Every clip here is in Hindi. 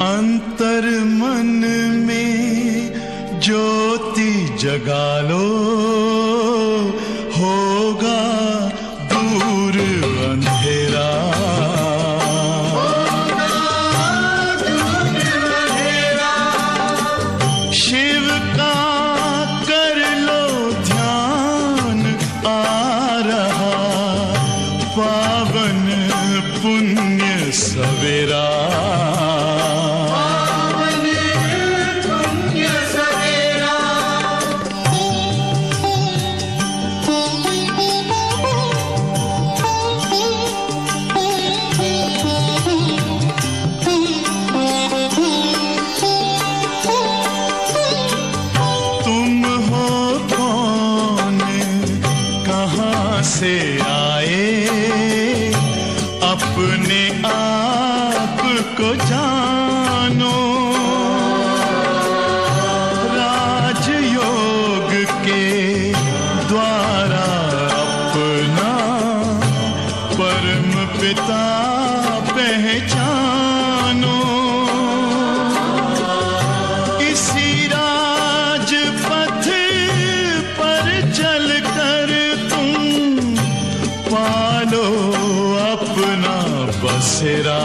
अंतर मन में ज्योति जगा लो, होगा दूर अंधेरा। शिव का कर लो ध्यान, आ रहा पावन पुण्य सवेरा। से आए अपने आप को जानो, राजयोग के द्वारा अपना परम पिता पहचानो। इसी राजपथ पर चलकर पालो अपना बसेरा।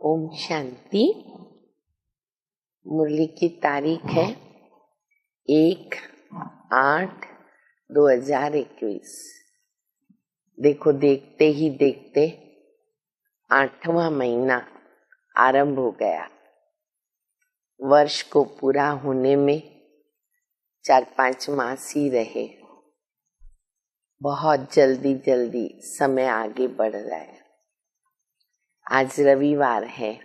ओम शांति। मुरली की तारीख है 1/8/2021। देखो देखते ही देखते 8वां महीना आरंभ हो गया। वर्ष को पूरा होने में 4-5 मास ही रहे। बहुत जल्दी जल्दी समय आगे बढ़ रहा है। आज रविवार है।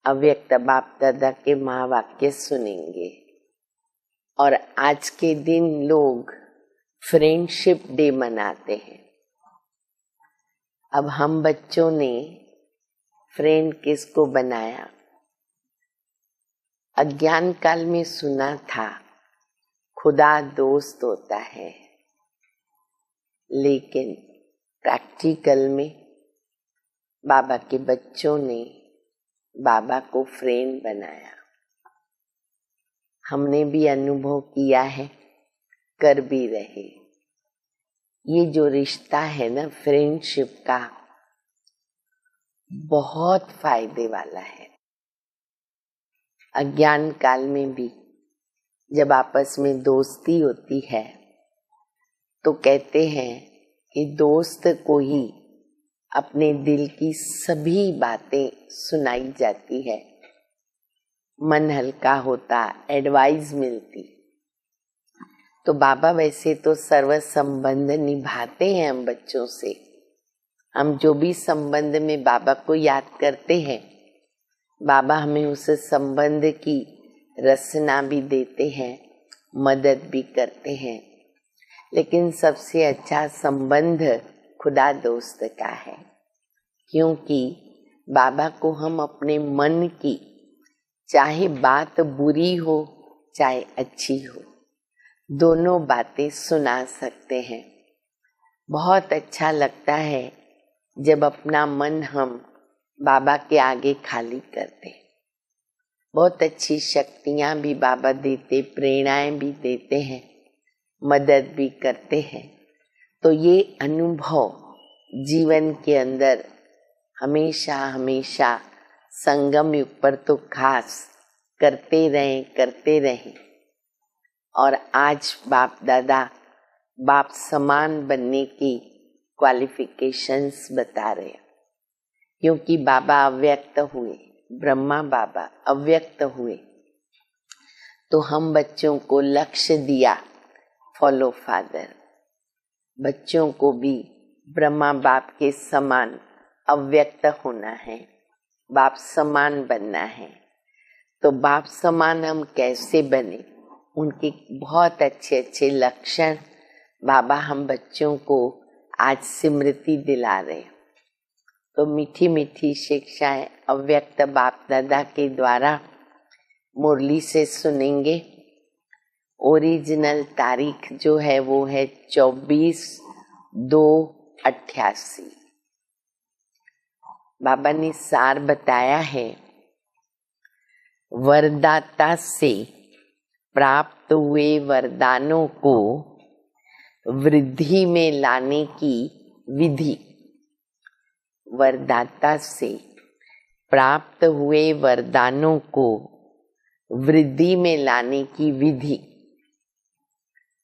अव्यक्त बाप दादा के महावाक्य सुनेंगे। और आज के दिन लोग फ्रेंडशिप डे मनाते हैं। अब हम बच्चों ने फ्रेंड किसको बनाया? अज्ञान काल में सुना था खुदा दोस्त होता है, लेकिन प्रैक्टिकल में बाबा के बच्चों ने बाबा को फ्रेंड बनाया। हमने भी अनुभव किया है, कर भी रहे। ये जो रिश्ता है ना फ्रेंडशिप का, बहुत फायदे वाला है। अज्ञान काल में भी जब आपस में दोस्ती होती है तो कहते हैं कि दोस्त को ही अपने दिल की सभी बातें सुनाई जाती है, मन हल्का होता, एडवाइस मिलती। तो बाबा वैसे तो सर्व संबंध निभाते हैं हम बच्चों से। हम जो भी संबंध में बाबा को याद करते हैं, बाबा हमें उस संबंध की रचना भी देते हैं, मदद भी करते हैं। लेकिन सबसे अच्छा संबंध खुदा दोस्त का है, क्योंकि बाबा को हम अपने मन की चाहे बात बुरी हो चाहे अच्छी हो, दोनों बातें सुना सकते हैं। बहुत अच्छा लगता है जब अपना मन हम बाबा के आगे खाली करते। बहुत अच्छी शक्तियां भी बाबा देते, प्रेरणाएं भी देते हैं, मदद भी करते हैं। तो ये अनुभव जीवन के अंदर हमेशा हमेशा संगम युग पर तो खास करते रहें। और आज बाप दादा बाप समान बनने की क्वालिफिकेशंस बता रहे हैं, क्योंकि बाबा अव्यक्त हुए, ब्रह्मा बाबा अव्यक्त हुए। तो हम बच्चों को लक्ष्य दिया, फॉलो फादर। बच्चों को भी ब्रह्मा बाप के समान अव्यक्त होना है, बाप समान बनना है। तो बाप समान हम कैसे बने? उनके बहुत अच्छे अच्छे लक्षण बाबा हम बच्चों को आज स्मृति दिला रहे हैं। तो मीठी मीठी शिक्षाएं अव्यक्त बाप दादा के द्वारा मुरली से सुनेंगे। ओरिजिनल तारीख जो है वो है 24/2/88। बाबा ने सार बताया है, वरदाता से प्राप्त हुए वरदानों को वृद्धि में लाने की विधि। वरदाता से प्राप्त हुए वरदानों को वृद्धि में लाने की विधि।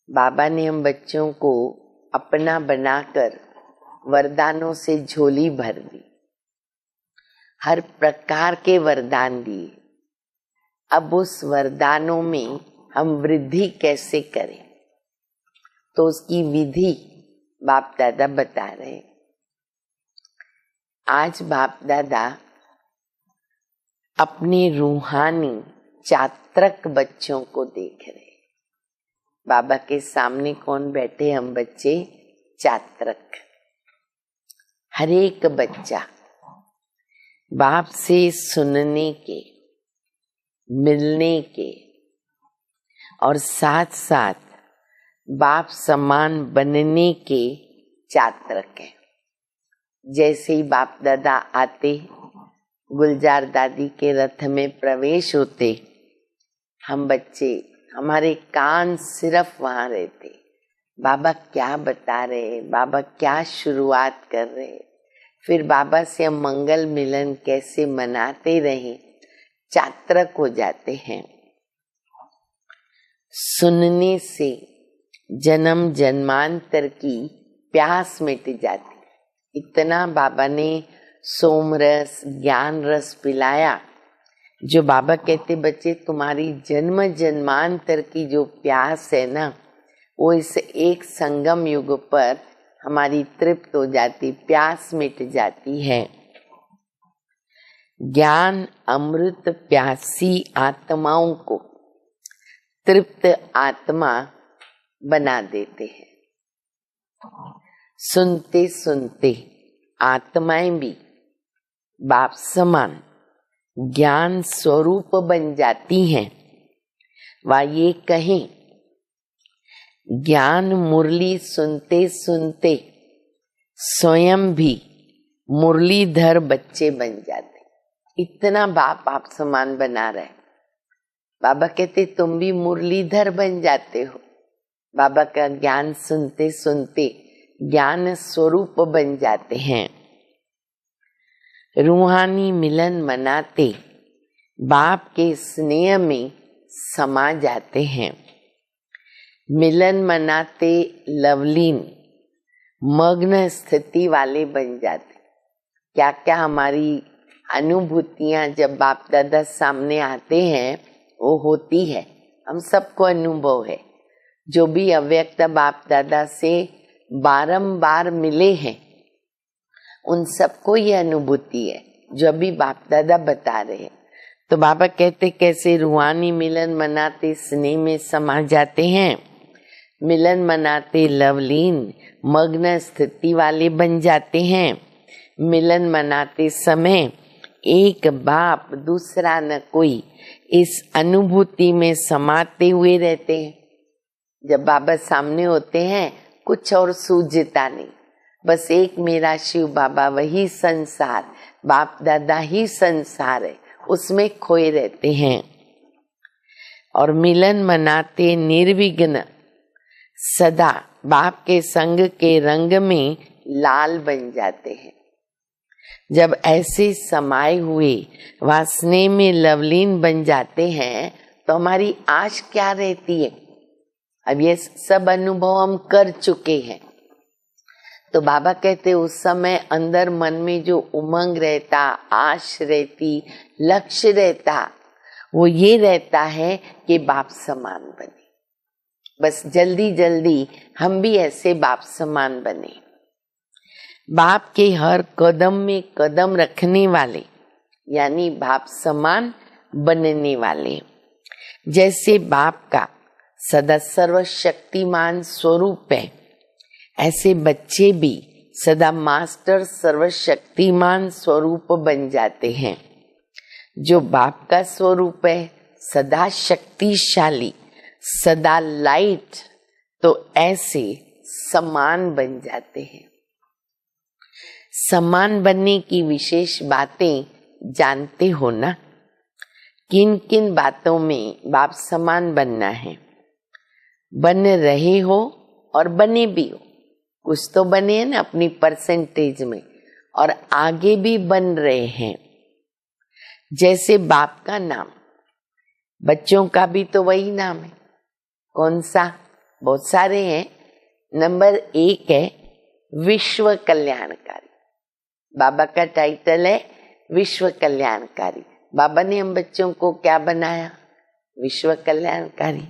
बाबा ने हम बच्चों को अपना बनाकर वरदानों से झोली भर दी, हर प्रकार के वरदान दिए। अब उस वरदानों में हम वृद्धि कैसे करें, तो उसकी विधि बाप दादा बता रहे हैं। आज बाप दादा अपने रूहानी चात्रक बच्चों को देख रहे हैं। बाबा के सामने कौन बैठे? हम बच्चे चात्रक। हर एक बच्चा बाप से सुनने के, मिलने के और साथ साथ बाप समान बनने के चात्रक है। जैसे ही बाप दादा आते, गुलजार दादी के रथ में प्रवेश होते, हम बच्चे, हमारे कान सिर्फ वहां रहते, बाबा क्या बता रहे, बाबा क्या शुरुआत कर रहे। फिर बाबा से हम मंगल मिलन कैसे मनाते रहे, चात्रक हो जाते हैं। सुनने से जन्म जन्मांतर की प्यास मिट जाती। इतना बाबा ने सोम रस, ज्ञान रस पिलाया, जो बाबा कहते बच्चे तुम्हारी जन्म जन्मांतर की जो प्यास है ना, वो इस एक संगम युग पर हमारी तृप्त हो जाती, प्यास मिट जाती है। ज्ञान अमृत प्यासी आत्माओं को तृप्त आत्मा बना देते हैं। सुनते सुनते आत्माएं भी बाप समान ज्ञान स्वरूप बन जाती हैं। वा ये कहें, ज्ञान मुरली सुनते सुनते स्वयं भी मुरलीधर बच्चे बन जाते। इतना बाप आप समान बना रहे। बाबा कहते तुम भी मुरलीधर बन जाते हो। बाबा का ज्ञान सुनते सुनते ज्ञान स्वरूप बन जाते हैं। रूहानी मिलन मनाते बाप के स्नेह में समा जाते हैं। मिलन मनाते लवलीन मग्न स्थिति वाले बन जाते। क्या क्या हमारी अनुभूतियां जब बाप दादा सामने आते हैं वो होती है, हम सबको अनुभव है। जो भी अव्यक्त बाप दादा से बारंबार मिले हैं उन सबको ये अनुभूति है जो अभी बाप दादा बता रहे हैं। तो बाबा कहते कैसे रूहानी मिलन मनाते स्नेह में समा जाते हैं, मिलन मनाते लवलीन मग्न स्थिति वाले बन जाते हैं। मिलन मनाते समय एक बाप दूसरा न कोई, इस अनुभूति में समाते हुए रहते हैं। जब बाबा सामने होते हैं कुछ और सूझता नहीं, बस एक मेरा शिव बाबा, वही संसार, बाप दादा ही संसार है, उसमें खोए रहते हैं। और मिलन मनाते निर्विघ्न सदा बाप के संग के रंग में लाल बन जाते हैं। जब ऐसे समाये हुए वासने में लवलीन बन जाते हैं तो हमारी आश क्या रहती है? अब ये सब अनुभव हम कर चुके हैं। तो बाबा कहते उस समय अंदर मन में जो उमंग रहता, आश रहती, लक्ष्य रहता, वो ये रहता है कि बाप समान बने। बस जल्दी जल्दी हम भी ऐसे बाप समान बने। बाप के हर कदम में कदम रखने वाले, यानी बाप समान बनने वाले। जैसे बाप का सदा सर्वशक्तिमान स्वरूप है, ऐसे बच्चे भी सदा मास्टर सर्वशक्तिमान स्वरूप बन जाते हैं। जो बाप का स्वरूप है सदा शक्तिशाली, सदा लाइट, तो ऐसे समान बन जाते हैं। समान बनने की विशेष बातें जानते हो ना? किन किन बातों में बाप समान बनना है? बन रहे हो और बने भी हो, कुछ तो बने हैं ना अपनी परसेंटेज में, और आगे भी बन रहे हैं। जैसे बाप का नाम, बच्चों का भी तो वही नाम है। कौन सा? बहुत सारे हैं। नंबर 1 है विश्व कल्याणकारी। बाबा का टाइटल है विश्व कल्याणकारी। बाबा ने हम बच्चों को क्या बनाया? विश्व कल्याणकारी।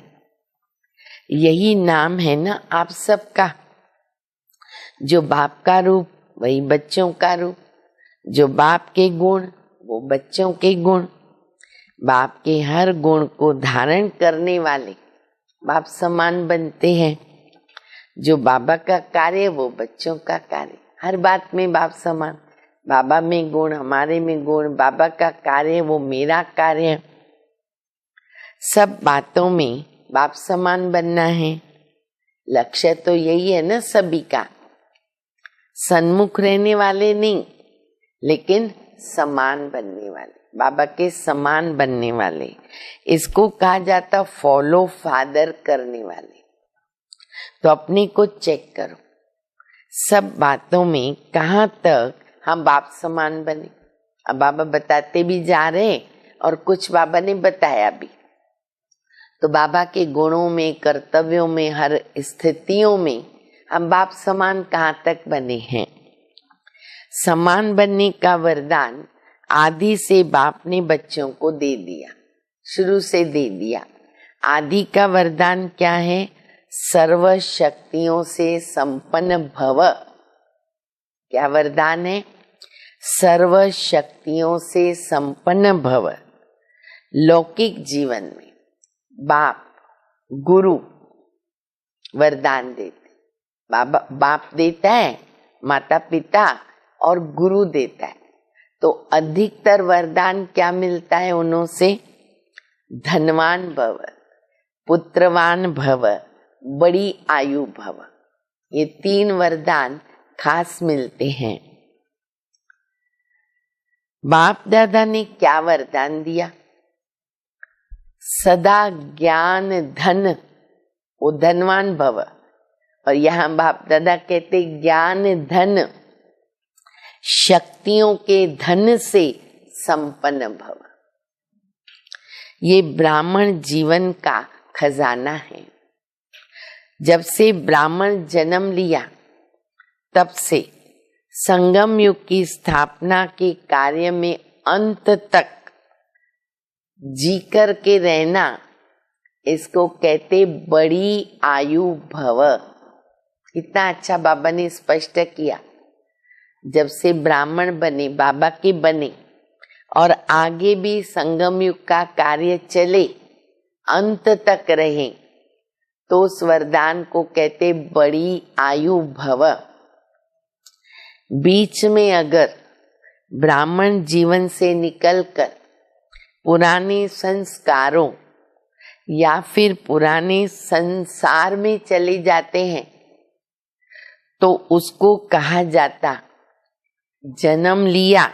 यही नाम है ना आप सबका। जो बाप का रूप वही बच्चों का रूप, जो बाप के गुण वो बच्चों के गुण। बाप के हर गुण को धारण करने वाले बाप समान बनते हैं। जो बाबा का कार्य वो बच्चों का कार्य, हर बात में बाप समान। बाबा में गुण, हमारे में गुण, बाबा का कार्य वो मेरा कार्य। सब बातों में बाप समान बनना है। लक्ष्य तो यही है ना सभी का। सन्मुख रहने वाले नहीं, लेकिन समान बनने वाले, बाबा के समान बनने वाले। इसको कहा जाता फॉलो फादर करने वाले। तो अपने को चेक करो, सब बातों में कहाँ तक हम बाप समान बने। अब बाबा बताते भी जा रहे और कुछ बाबा ने बताया भी। तो बाबा के गुणों में, कर्तव्यों में, हर स्थितियों में हम बाप समान कहाँ तक बने हैं। समान बनने का वरदान आदि से बाप ने बच्चों को दे दिया, शुरू से दे दिया। आदि का वरदान क्या है? सर्व शक्तियों से संपन्न भव। क्या वरदान है? सर्व शक्तियों से संपन्न भव। लौकिक जीवन में बाप गुरु वरदान देते। बाप देता है, माता पिता और गुरु देता है। तो अधिकतर वरदान क्या मिलता है उन्हों से? धनवान भव, पुत्रवान भव, बड़ी आयु भव। ये 3 वरदान खास मिलते हैं। बाप दादा ने क्या वरदान दिया? सदा ज्ञान धन, वो धनवान भव। और यहाँ बाप दादा कहते ज्ञान धन, शक्तियों के धन से संपन्न भव। ये ब्राह्मण जीवन का खजाना है। जब से ब्राह्मण जन्म लिया तब से संगम युग की स्थापना के कार्य में अंत तक जी कर के रहना, इसको कहते बड़ी आयु भव। कितना अच्छा बाबा ने स्पष्ट किया। जब से ब्राह्मण बने, बाबा के बने, और आगे भी संगम युग का कार्य चले, अंत तक रहे, तो उस वरदान को कहते बड़ी आयु भव। बीच में अगर ब्राह्मण जीवन से निकलकर पुराने संस्कारों या फिर पुराने संसार में चले जाते हैं, तो उसको कहा जाता जन्म लिया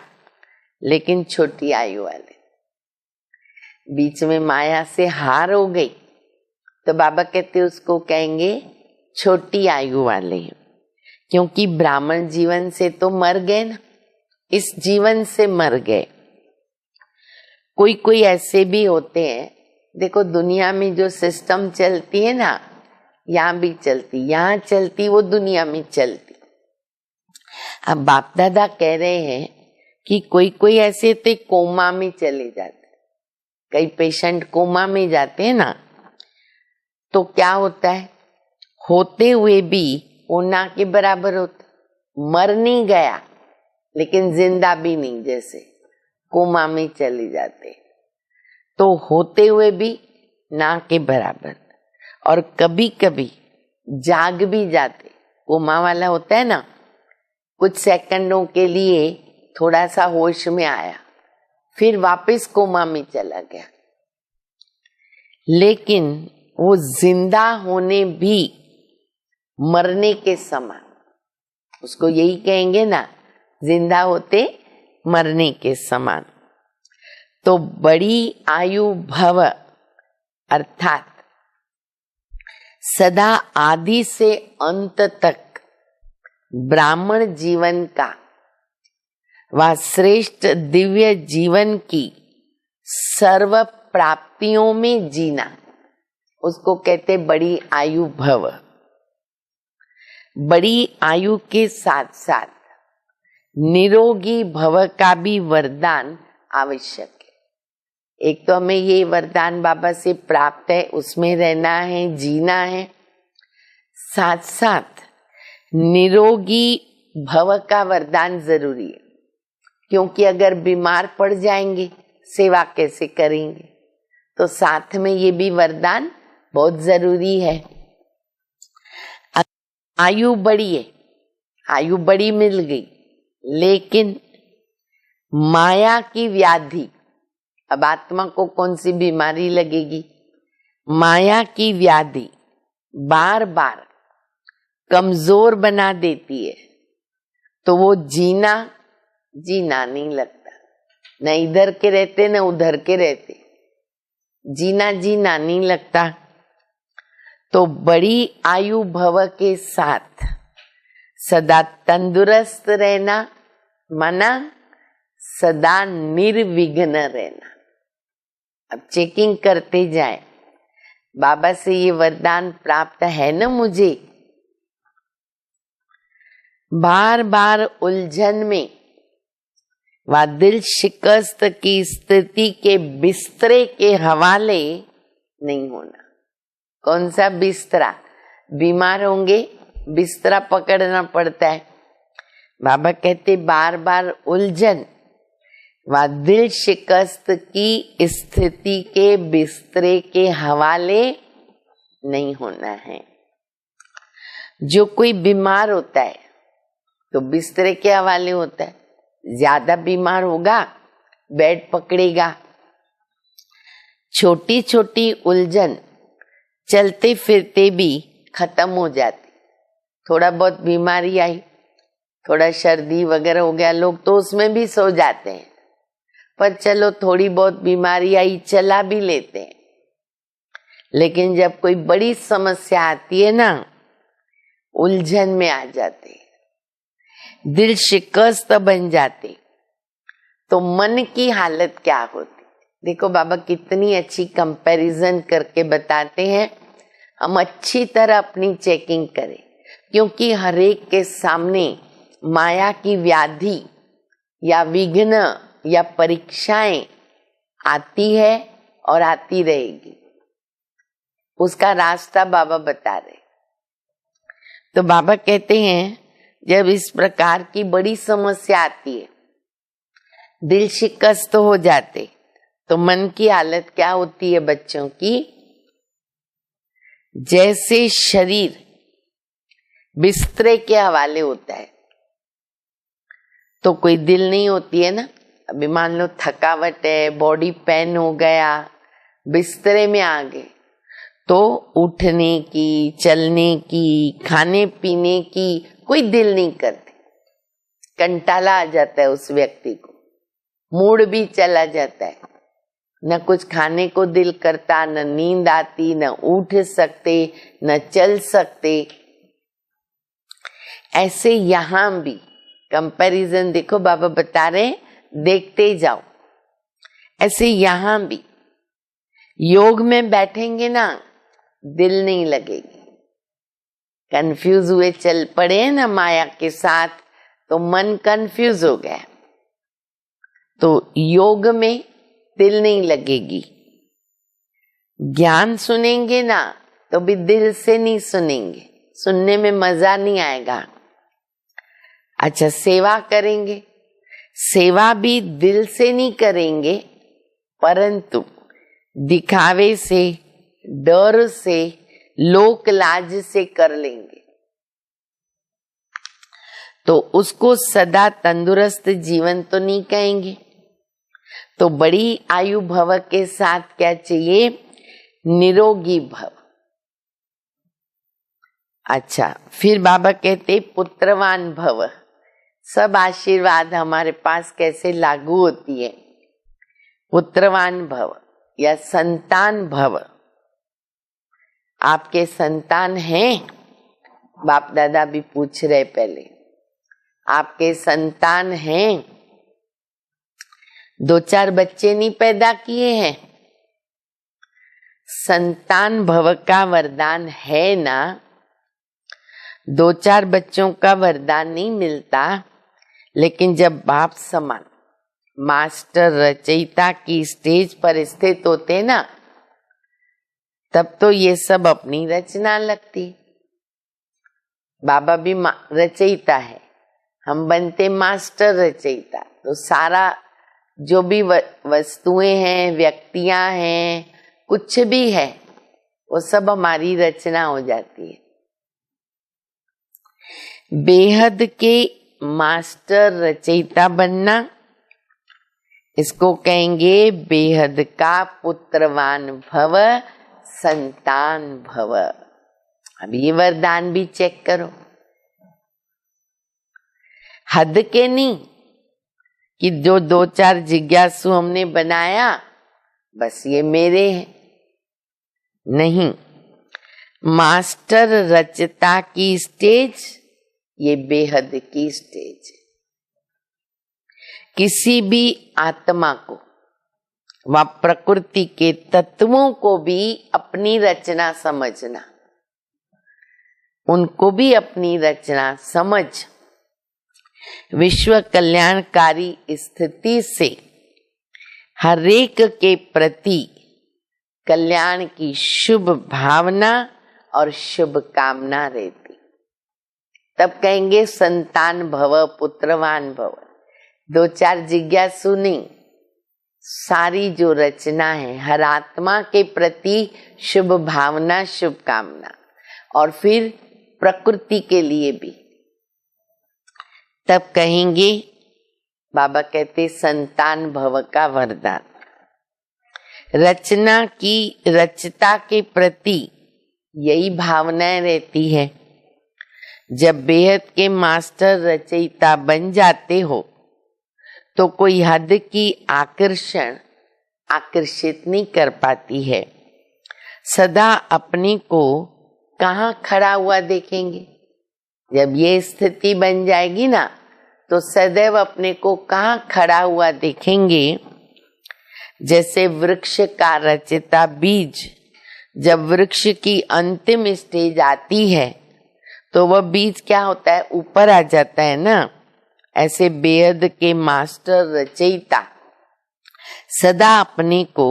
लेकिन छोटी आयु वाले। बीच में माया से हार हो गई तो बाबा कहते उसको कहेंगे छोटी आयु वाले, क्योंकि ब्राह्मण जीवन से तो मर गए ना, इस जीवन से मर गए। कोई कोई ऐसे भी होते हैं, देखो दुनिया में जो सिस्टम चलती है ना, यहाँ भी चलती, यहाँ चलती, वो दुनिया में चलती। अब बाप दादा कह रहे हैं कि कोई कोई ऐसे थे कोमा में चले जाते, कई पेशेंट कोमा में जाते हैं ना, तो क्या होता है, होते हुए भी वो ना के बराबर होते, मर नहीं गया लेकिन जिंदा भी नहीं, जैसे कोमा में चले जाते, तो होते हुए भी ना के बराबर। और कभी कभी जाग भी जाते। कोमा वाला होता है ना, कुछ सेकंडों के लिए थोड़ा सा होश में आया, फिर वापस कोमा में चला गया, लेकिन वो जिंदा होने भी मरने के समान, उसको यही कहेंगे ना, जिंदा होते मरने के समान। तो बड़ी आयु भव अर्थात सदा आदि से अंत तक ब्राह्मण जीवन का व श्रेष्ठ दिव्य जीवन की सर्व प्राप्तियों में जीना, उसको कहते बड़ी आयु भव। बड़ी आयु के साथ साथ निरोगी भव का भी वरदान आवश्यक है। एक तो हमें ये वरदान बाबा से प्राप्त है, उसमें रहना है, जीना है, साथ साथ निरोगी भव का वरदान जरूरी है, क्योंकि अगर बीमार पड़ जाएंगे सेवा कैसे करेंगे, तो साथ में ये भी वरदान बहुत जरूरी है। आयु बड़ी है, आयु बड़ी मिल गई, लेकिन माया की व्याधि, अब आत्मा को कौन सी बीमारी लगेगी, माया की व्याधि बार बार कमजोर बना देती है, तो वो जीना नहीं लगता, न इधर के रहते न उधर के रहते, जीना नहीं लगता। तो बड़ी आयु भव के साथ सदा तंदुरुस्त रहना माना सदा निर्विघ्न रहना। अब चेकिंग करते जाए, बाबा से ये वरदान प्राप्त है ना मुझे, बार बार उलझन में व दिल शिकस्त की स्थिति के बिस्तरे के हवाले नहीं होना। कौन सा बिस्तरा, बीमार होंगे बिस्तरा पकड़ना पड़ता है। बाबा कहते बार बार उलझन व दिल शिकस्त की स्थिति के बिस्तरे के हवाले नहीं होना है। जो कोई बीमार होता है तो बिस्तरे के हवाले होता है, ज्यादा बीमार होगा बेड पकड़ेगा। छोटी छोटी उलझन चलते फिरते भी खत्म हो जाती। थोड़ा बहुत बीमारी आई, थोड़ा सर्दी वगैरह हो गया, लोग तो उसमें भी सो जाते हैं, पर चलो थोड़ी बहुत बीमारी आई चला भी लेते हैं। लेकिन जब कोई बड़ी समस्या आती है ना, उलझन में आ जाते, दिल शिकस्त बन जाते, तो मन की हालत क्या होती। देखो बाबा कितनी अच्छी कंपैरिजन करके बताते हैं। हम अच्छी तरह अपनी चेकिंग करें, क्योंकि हर एक के सामने माया की व्याधि या विघ्न या परीक्षाएं आती है और आती रहेगी। उसका रास्ता बाबा बता रहे। तो बाबा कहते हैं जब इस प्रकार की बड़ी समस्या आती है, दिल शिकस्त हो जाते, तो मन की हालत क्या होती है बच्चों की, जैसे शरीर बिस्तरे के हवाले होता है तो कोई दिल नहीं होती है ना। अभी मान लो थकावट है, बॉडी पेन हो गया, बिस्तरे में आ गए, तो उठने की, चलने की, खाने पीने की कोई दिल नहीं करती। कंटाला आ जाता है उस व्यक्ति को, मूड भी चला जाता है, न कुछ खाने को दिल करता, न नींद आती, न उठ सकते, न चल सकते। ऐसे यहां भी कंपैरिजन देखो बाबा बता रहे, देखते जाओ। ऐसे यहां भी योग में बैठेंगे ना, दिल नहीं लगेगी। कंफ्यूज हुए चल पड़े ना माया के साथ, तो मन कंफ्यूज हो गया, तो योग में दिल नहीं लगेगी। ज्ञान सुनेंगे ना तो भी दिल से नहीं सुनेंगे, सुनने में मजा नहीं आएगा। अच्छा सेवा करेंगे, सेवा भी दिल से नहीं करेंगे, परंतु दिखावे से, डर से, लोक लाज से कर लेंगे तो उसको सदा तंदुरुस्त जीवन तो नहीं कहेंगे। तो बड़ी आयु भव के साथ क्या चाहिए? निरोगी भव। अच्छा, फिर बाबा कहते पुत्रवान भव। सब आशीर्वाद हमारे पास कैसे लागू होती है? पुत्रवान भव या संतान भव। आपके संतान हैं? बाप दादा भी पूछ रहे पहले, आपके संतान हैं? 2-4 बच्चे नहीं पैदा किए हैं? संतान भव का वरदान है ना। 2-4 बच्चों का वरदान नहीं मिलता, लेकिन जब बाप समान मास्टर रचयिता की स्टेज पर स्थित होते ना, तब तो ये सब अपनी रचना लगती। बाबा भी रचयिता है, हम बनते मास्टर रचयिता। तो सारा जो भी वस्तुएं हैं, व्यक्तियां हैं, कुछ भी है, वो सब हमारी रचना हो जाती है। बेहद के मास्टर रचयिता बनना, इसको कहेंगे बेहद का पुत्रवान भव, संतान भव। अब ये वरदान भी चेक करो, हद के नहीं कि जो 2-4 जिज्ञासु हमने बनाया बस ये मेरे हैं, नहीं। मास्टर रचता की स्टेज ये बेहद की स्टेज। किसी भी आत्मा को व प्रकृति के तत्वों को भी अपनी रचना समझना, उनको भी अपनी रचना समझ विश्व कल्याणकारी स्थिति से हर एक के प्रति कल्याण की शुभ भावना और शुभ कामना रहती, तब कहेंगे संतान भव, पुत्रवान भव। 2-4 जिज्ञासु नहीं, सारी जो रचना है हर आत्मा के प्रति शुभ भावना, शुभ कामना, और फिर प्रकृति के लिए भी, तब कहेंगे। बाबा कहते संतान भव का वरदान। रचना की रचता के प्रति यही भावनाएं रहती है। जब बेहद के मास्टर रचयिता बन जाते हो तो कोई हद की आकर्षित नहीं कर पाती है। सदा अपने को कहाँ खड़ा हुआ देखेंगे? जब ये स्थिति बन जाएगी ना, तो सदैव अपने को कहाँ खड़ा हुआ देखेंगे? जैसे वृक्ष का रचता बीज जब वृक्ष की अंतिम स्टेज आती है तो वह बीज क्या होता है? ऊपर आ जाता है ना। ऐसे बेहद के मास्टर रचयिता सदा अपने को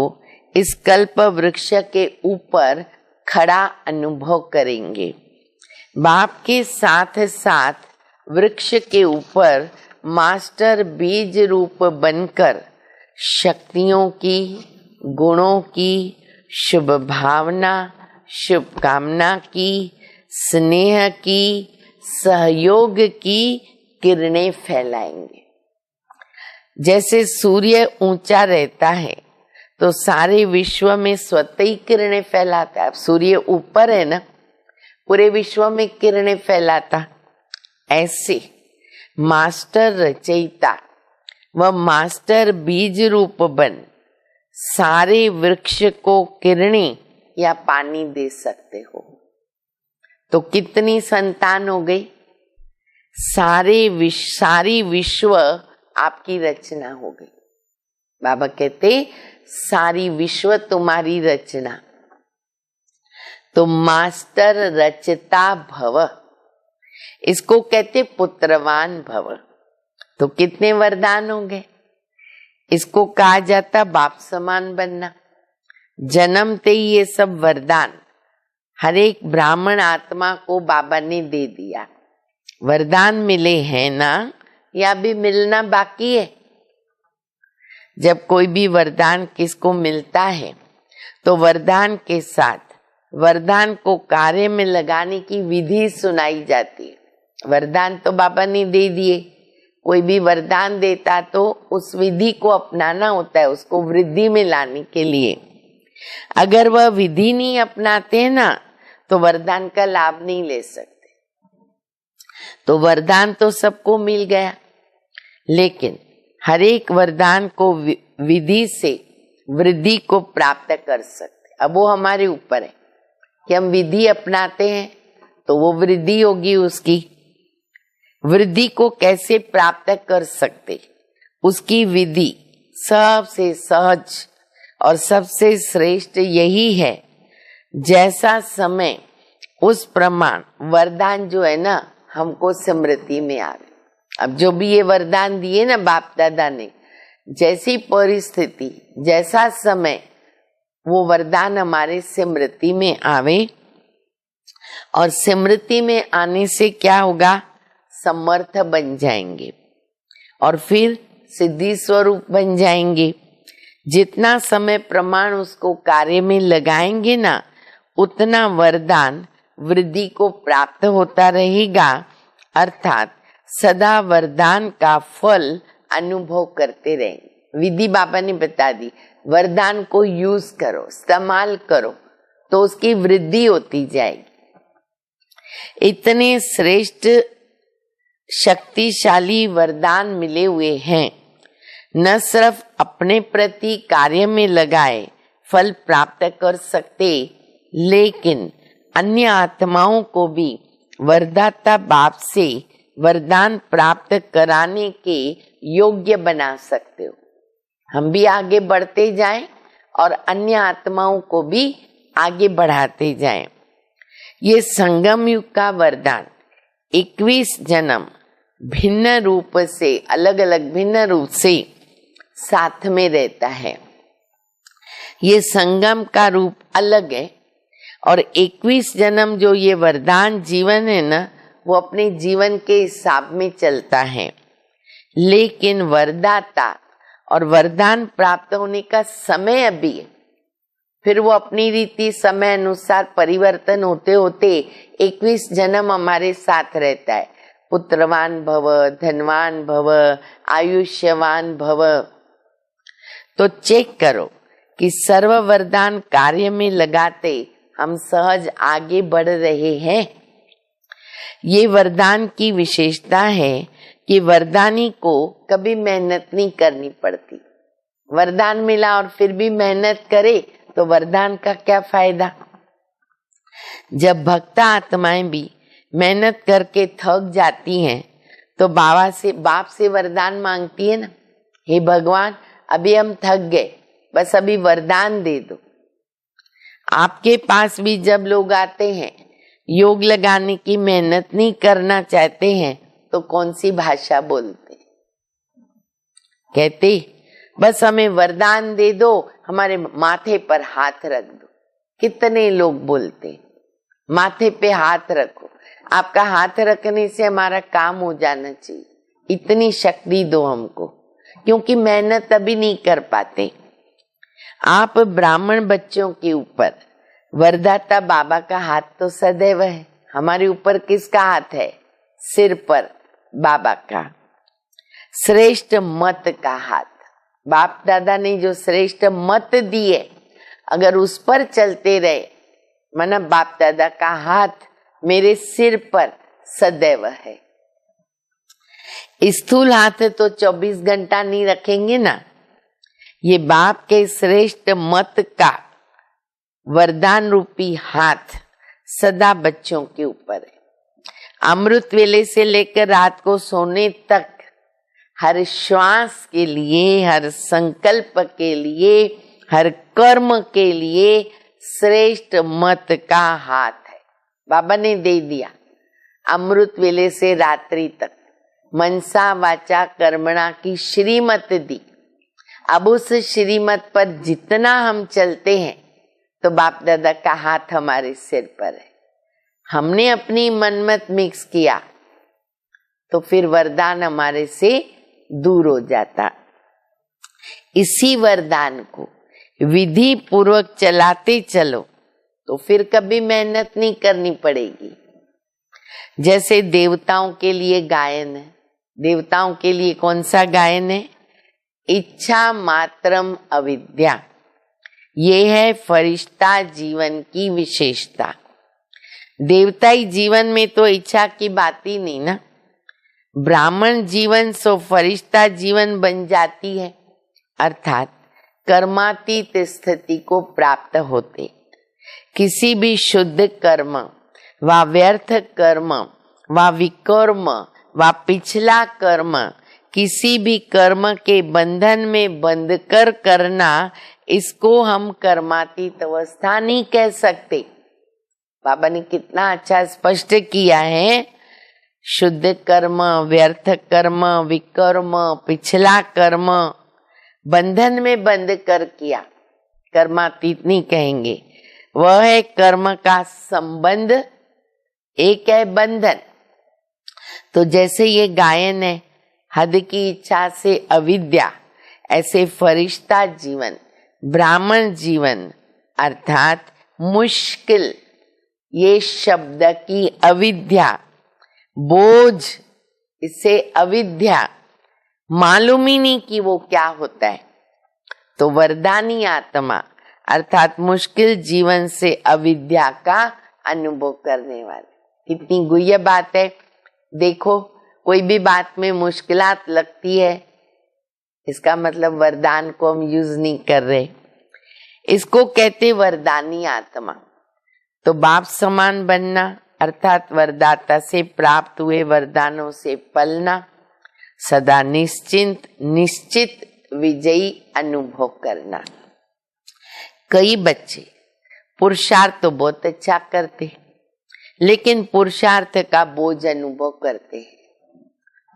इस कल्प वृक्ष के ऊपर खड़ा अनुभव करेंगे। बाप के साथ साथ वृक्ष के ऊपर मास्टर बीज रूप बनकर शक्तियों की, गुणों की, शुभ भावना, शुभ कामना की, स्नेह की, सहयोग की किरणें फैलाएंगे। जैसे सूर्य ऊंचा रहता है तो सारे विश्व में स्वतः ही किरणें फैलाता है। अब सूर्य ऊपर है ना, पूरे विश्व में किरणें फैलाता। ऐसे मास्टर रचयिता व मास्टर बीज रूप बन सारे वृक्ष को किरणें या पानी दे सकते हो। तो कितनी संतान हो गई? सारी विश्व आपकी रचना हो गई। बाबा कहते सारी विश्व तुम्हारी रचना। तो मास्टर रचता भव, इसको कहते पुत्रवान भव। तो कितने वरदान होंगे? इसको कहा जाता बाप समान बनना। जन्मते ही ये सब वरदान हर एक ब्राह्मण आत्मा को बाबा ने दे दिया। वरदान मिले हैं ना, या भी मिलना बाकी है? जब कोई भी वरदान किसको मिलता है तो वरदान के साथ वरदान को कार्य में लगाने की विधि सुनाई जाती है। वरदान तो बाबा ने दे दिए, कोई भी वरदान देता तो उस विधि को अपनाना होता है, उसको वृद्धि में लाने के लिए। अगर वह विधि नहीं अपनाते हैं ना तो वरदान का लाभ नहीं ले सकते। तो वरदान तो सबको मिल गया, लेकिन हर एक वरदान को विधि से वृद्धि को प्राप्त कर सकते। अब वो हमारे ऊपर है कि हम विधि अपनाते हैं तो वो वृद्धि होगी। उसकी वृद्धि को कैसे प्राप्त कर सकते, उसकी विधि सबसे सहज और सबसे श्रेष्ठ यही है, जैसा समय उस प्रमाण वरदान जो है ना हमको स्मृति में आवे। अब जो भी ये वरदान दिए ना बाप दादा ने, जैसी परिस्थिति जैसा समय वो वरदान हमारे स्मृति में आवे, और स्मृति में आने से क्या होगा, समर्थ बन जाएंगे और फिर सिद्धि स्वरूप बन जाएंगे। जितना समय प्रमाण उसको कार्य में लगाएंगे ना उतना वरदान वृद्धि को प्राप्त होता रहेगा, अर्थात सदा वरदान का फल अनुभव करते रहेंगे। विधि बाबा ने बता दी, वरदान को यूज करो, इस्तेमाल करो तो उसकी वृद्धि होती जाएगी। इतने श्रेष्ठ शक्तिशाली वरदान मिले हुए हैं, न सिर्फ अपने प्रति कार्य में लगाए फल प्राप्त कर सकते, लेकिन अन्य आत्माओं को भी वरदाता बाप से वरदान प्राप्त कराने के योग्य बना सकते हो। हम भी आगे बढ़ते जाएं और अन्य आत्माओं को भी आगे बढ़ाते जाएं। ये संगम युग का वरदान 21 जन्म भिन्न रूप से, अलग अलग भिन्न रूप से साथ में रहता है। ये संगम का रूप अलग है और 21 जन्म जो ये वरदान जीवन है ना, वो अपने जीवन के हिसाब में चलता है, लेकिन वरदाता और वरदान प्राप्त होने का समय अभी है। फिर वो अपनी रीति समय अनुसार परिवर्तन होते होते 21 जन्म हमारे साथ रहता है। पुत्रवान भव, धनवान भव, आयुष्यवान भव। तो चेक करो कि सर्व वरदान कार्य में लगाते हम सहज आगे बढ़ रहे हैं। ये वरदान की विशेषता है कि वरदानी को कभी मेहनत नहीं करनी पड़ती। वरदान मिला और फिर भी मेहनत करे तो वरदान का क्या फायदा। जब भक्त आत्माएं भी मेहनत करके थक जाती हैं तो बाप से वरदान मांगती है ना, हे भगवान अभी हम थक गए, बस अभी वरदान दे दो। आपके पास भी जब लोग आते हैं योग लगाने की मेहनत नहीं करना चाहते हैं तो कौन सी भाषा बोलते, कहते बस हमें वरदान दे दो, हमारे माथे पर हाथ रख दो। कितने लोग बोलते माथे पे हाथ रखो, आपका हाथ रखने से हमारा काम हो जाना चाहिए, इतनी शक्ति दो हमको, क्योंकि मेहनत अभी नहीं कर पाते। आप ब्राह्मण बच्चों के ऊपर वरदाता बाबा का हाथ तो सदैव है। हमारे ऊपर किसका हाथ है? सिर पर बाबा का श्रेष्ठ मत का हाथ। बाप दादा ने जो श्रेष्ठ मत दिए, अगर उस पर चलते रहे, माना बाप दादा का हाथ मेरे सिर पर सदैव है। स्थूल हाथ तो 24 घंटा नहीं रखेंगे ना। ये बाप के श्रेष्ठ मत का वरदान रूपी हाथ सदा बच्चों के ऊपर है। अमृत वेले से लेकर रात को सोने तक हर श्वास के लिए, हर संकल्प के लिए, हर कर्म के लिए श्रेष्ठ मत का हाथ है। बाबा ने दे दिया अमृत वेले से रात्रि तक, मनसा वाचा कर्मणा की श्रीमत दी। अब उस श्रीमत पर जितना हम चलते हैं तो बाप दादा का हाथ हमारे सिर पर है। हमने अपनी मनमत मिक्स किया तो फिर वरदान हमारे से दूर हो जाता। इसी वरदान को विधि पूर्वक चलाते चलो तो फिर कभी मेहनत नहीं करनी पड़ेगी। जैसे देवताओं के लिए गायन है, देवताओं के लिए कौन सा गायन है? इच्छा मात्रम अविद्या। ये है फरिश्ता जीवन की विशेषता। देवताई जीवन में तो इच्छा की बात ही नहीं ना। ब्राह्मण जीवन सो फरिश्ता जीवन बन जाती है, अर्थात कर्मातीत स्थिति को प्राप्त होते। किसी भी शुद्ध कर्म व व्यर्थ कर्म व विकर्म व पिछला कर्म, किसी भी कर्म के बंधन में बंध कर करना, इसको हम कर्मातीत अवस्था नहीं कह सकते। बाबा ने कितना अच्छा स्पष्ट किया है। शुद्ध कर्म, व्यर्थ कर्म, विकर्म, पिछला कर्म बंधन में बंध कर किया, कर्मातीत नहीं कहेंगे। वह है कर्म का संबंध, एक है बंधन। तो जैसे ये गायन है, हद की इच्छा से अविद्या, ऐसे फरिश्ता जीवन, ब्राह्मण जीवन अर्थात मुश्किल, ये शब्द की अविद्या, बोझ, इससे अविद्या, मालूम ही नहीं कि वो क्या होता है। तो वरदानी आत्मा अर्थात मुश्किल जीवन से अविद्या का अनुभव करने वाले। कितनी गुह्य बात है। देखो, कोई भी बात में मुश्किलात लगती है, इसका मतलब वरदान को हम यूज नहीं कर रहे। इसको कहते वरदानी आत्मा। तो बाप समान बनना अर्थात वरदाता से प्राप्त हुए वरदानों से पलना, सदा निश्चित विजयी अनुभव करना। कई बच्चे पुरुषार्थ तो बहुत अच्छा करते, लेकिन पुरुषार्थ का बोझ अनुभव करते हैं,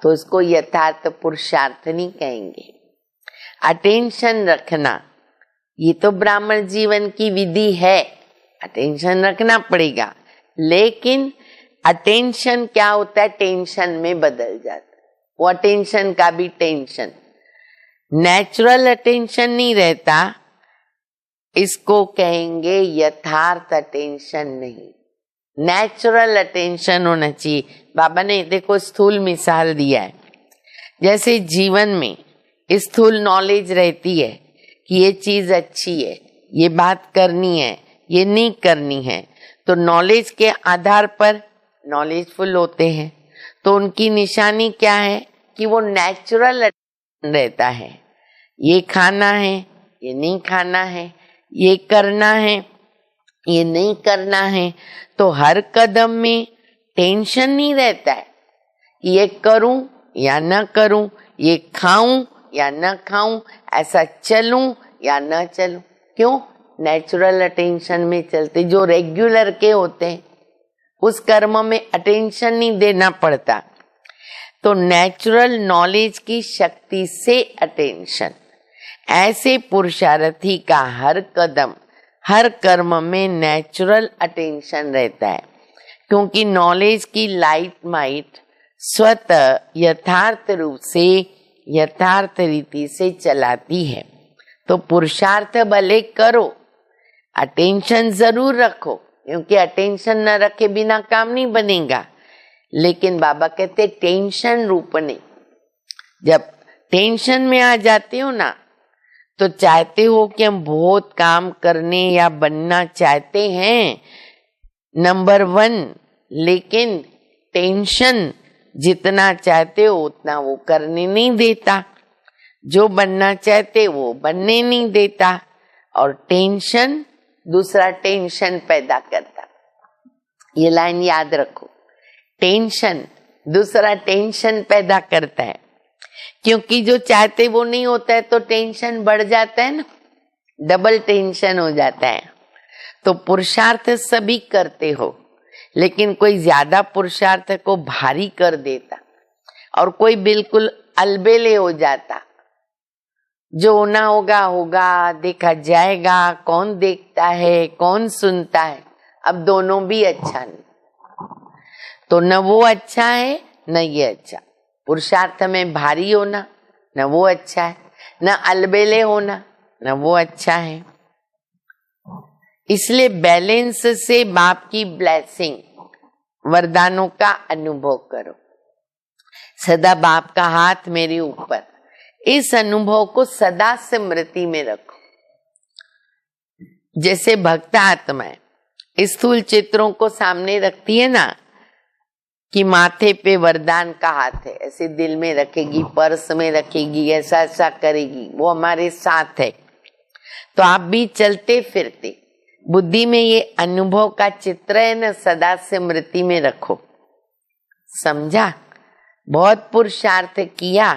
तो उसको यथार्थ पुरुषार्थ नहीं कहेंगे। अटेंशन रखना, ये तो ब्राह्मण जीवन की विधि है, अटेंशन रखना पड़ेगा। लेकिन अटेंशन क्या होता है? टेंशन में बदल जाता है। वो अटेंशन का भी टेंशन, नेचुरल अटेंशन नहीं रहता, इसको कहेंगे यथार्थ अटेंशन नहीं, नेचुरल अटेंशन होना चाहिए। बाबा ने देखो स्थूल मिसाल दिया है। जैसे जीवन में स्थूल नॉलेज रहती है कि ये चीज अच्छी है, ये बात करनी है, ये नहीं करनी है, तो नॉलेज के आधार पर नॉलेजफुल होते हैं। तो उनकी निशानी क्या है कि वो नेचुरल रहता है। ये खाना है, ये नहीं खाना है, ये करना है, ये नहीं करना है। तो हर कदम में टेंशन नहीं रहता है, ये करूं या न करूं, ये खाऊं या न खाऊं, ऐसा चलूं या न चलूं। क्यों? नेचुरल अटेंशन में चलते। जो रेगुलर के होते हैं उस कर्म में अटेंशन नहीं देना पड़ता। तो नेचुरल नॉलेज की शक्ति से अटेंशन, ऐसे पुरुषार्थी का हर कदम हर कर्म में नेचुरल अटेंशन रहता है, क्योंकि नॉलेज की लाइट माइट स्वतः यथार्थ रूप से यथार्थ रीति से चलाती है। तो पुरुषार्थ भले करो, अटेंशन जरूर रखो, क्योंकि अटेंशन न रखे बिना काम नहीं बनेगा। लेकिन बाबा कहते टेंशन रूप नहीं। जब टेंशन में आ जाते हो ना, तो चाहते हो कि हम बहुत काम करने या बनना चाहते हैं नंबर 1, लेकिन टेंशन जितना चाहते हो उतना वो करने नहीं देता, जो बनना चाहते वो बनने नहीं देता, और टेंशन दूसरा टेंशन पैदा करता। ये लाइन याद रखो, टेंशन दूसरा टेंशन पैदा करता है, क्योंकि जो चाहते वो नहीं होता है तो टेंशन बढ़ जाता है ना, डबल टेंशन हो जाता है। तो पुरुषार्थ सभी करते हो, लेकिन कोई ज्यादा पुरुषार्थ को भारी कर देता और कोई बिल्कुल अलबेले हो जाता। जो होना होगा होगा, देखा जाएगा, कौन देखता है कौन सुनता है। अब दोनों भी अच्छा नहीं, तो न वो अच्छा है न ये अच्छा। पुरुषार्थ में भारी होना न वो अच्छा है, न अलबेले होना न वो अच्छा है। इसलिए बैलेंस से बाप की ब्लेसिंग, वरदानों का अनुभव करो। सदा बाप का हाथ मेरे ऊपर, इस अनुभव को सदा स्मृति में रखो। जैसे भक्त आत्माएं स्थूल चित्रों को सामने रखती है ना, कि माथे पे वरदान का हाथ है, ऐसे दिल में रखेगी, पर्स में रखेगी, ऐसा ऐसा करेगी, वो हमारे साथ है। तो आप भी चलते फिरते बुद्धि में ये अनुभव का चित्र है ना, सदा स्मृति में रखो। समझा? बहुत पुरुषार्थ किया,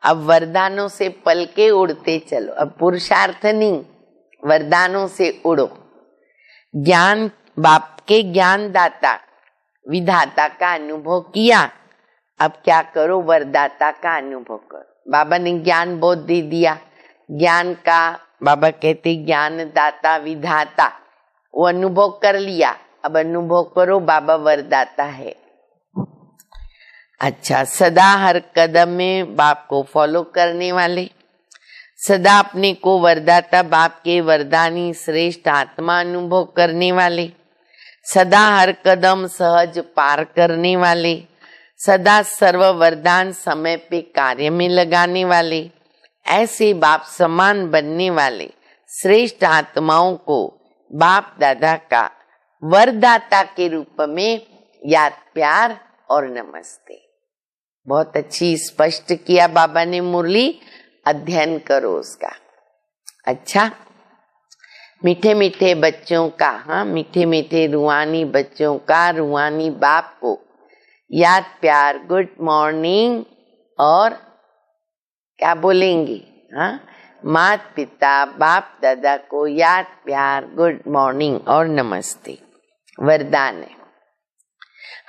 अब वरदानों से पलके उड़ते चलो। अब पुरुषार्थ नहीं, वरदानों से उड़ो। ज्ञान, बाप के ज्ञान दाता विधाता का अनुभव किया, अब क्या करो? वरदाता का अनुभव करो। बाबा ने ज्ञान बहुत दे दिया, ज्ञान का बाबा कहते ज्ञान दाता विधाता, वो अनुभव कर लिया, अब अनुभव करो बाबा वरदाता है। अच्छा, सदा हर कदम में बाप को फॉलो करने वाले, सदा अपने को वरदाता बाप के वरदानी श्रेष्ठ आत्मा अनुभव करने वाले, सदा हर कदम सहज पार करने वाले, सदा सर्व वरदान समय पे कार्य में लगाने वाले, ऐसे बाप समान बनने वाले श्रेष्ठ आत्माओं को बाप दादा का वरदाता के रूप में याद, प्यार और नमस्ते। बहुत अच्छी स्पष्ट किया बाबा ने मुरली, अध्ययन करो उसका। अच्छा, मीठे मीठे बच्चों का, हाँ, मीठे मीठे रूहानी बच्चों का रूहानी बाप को याद, प्यार, गुड मॉर्निंग, और क्या बोलेंगे? हाँ, माता पिता बाप दादा को याद, प्यार, गुड मॉर्निंग और नमस्ते। वरदान है,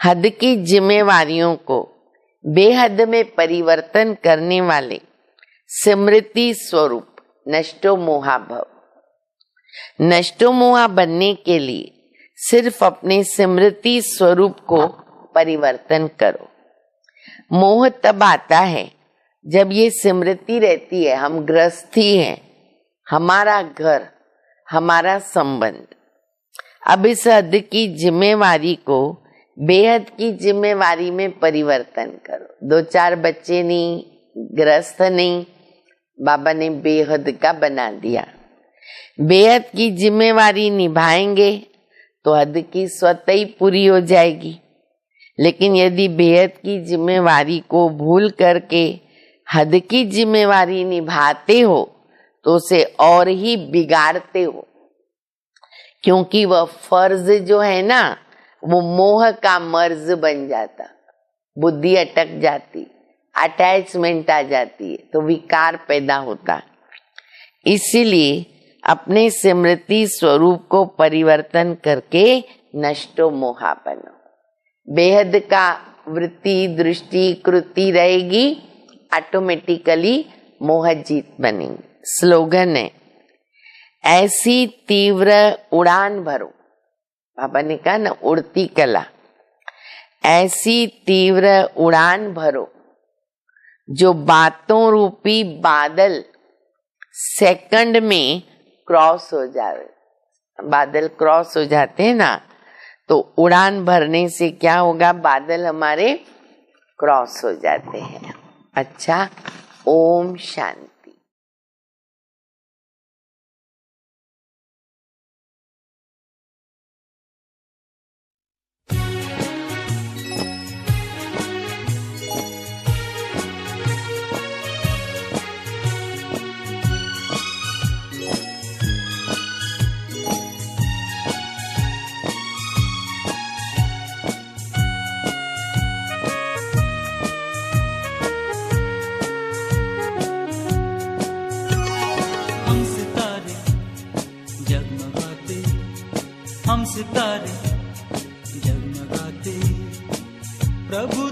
हद की जिम्मेवारियों को बेहद में परिवर्तन करने वाले स्मृति स्वरूप नष्टो मोहा भव। नष्टो मोहा बनने के लिए सिर्फ अपने स्मृति स्वरूप को परिवर्तन करो। मोह तब आता है जब ये स्मृति रहती है, हम गृहस्थी हैं, हमारा घर, हमारा संबंध। अब इस हद की जिम्मेवारी को बेहद की जिम्मेवारी में परिवर्तन करो। 2-4 बच्चे नहीं, गृहस्थ नहीं, बाबा ने बेहद का बना दिया। बेहद की जिम्मेवारी निभाएंगे तो हद की स्वतः ही पूरी हो जाएगी। लेकिन यदि बेहद की जिम्मेवारी को भूल करके हद की जिम्मेवारी निभाते हो तो उसे और ही बिगाड़ते हो, क्योंकि वह फर्ज जो है ना, वो मोह का मर्ज बन जाता, बुद्धि अटक जाती, अटैचमेंट आ जाती है, तो विकार पैदा होता। इसीलिए अपने स्मृति स्वरूप को परिवर्तन करके नष्टो मोहा बनो। बेहद का वृत्ति, दृष्टि, कृति रहेगी, ऑटोमेटिकली मोह जीत बनेंगे। स्लोगन है, ऐसी तीव्र उड़ान भरो। बाबा ने कहा ना, उड़ती कला, ऐसी तीव्र उड़ान भरो जो बातों रूपी बादल सेकंड में क्रॉस हो जाए। बादल क्रॉस हो जाते हैं ना, तो उड़ान भरने से क्या होगा? बादल हमारे क्रॉस हो जाते हैं। अच्छा, ओम शांति। सितारे जगमगाते प्रभु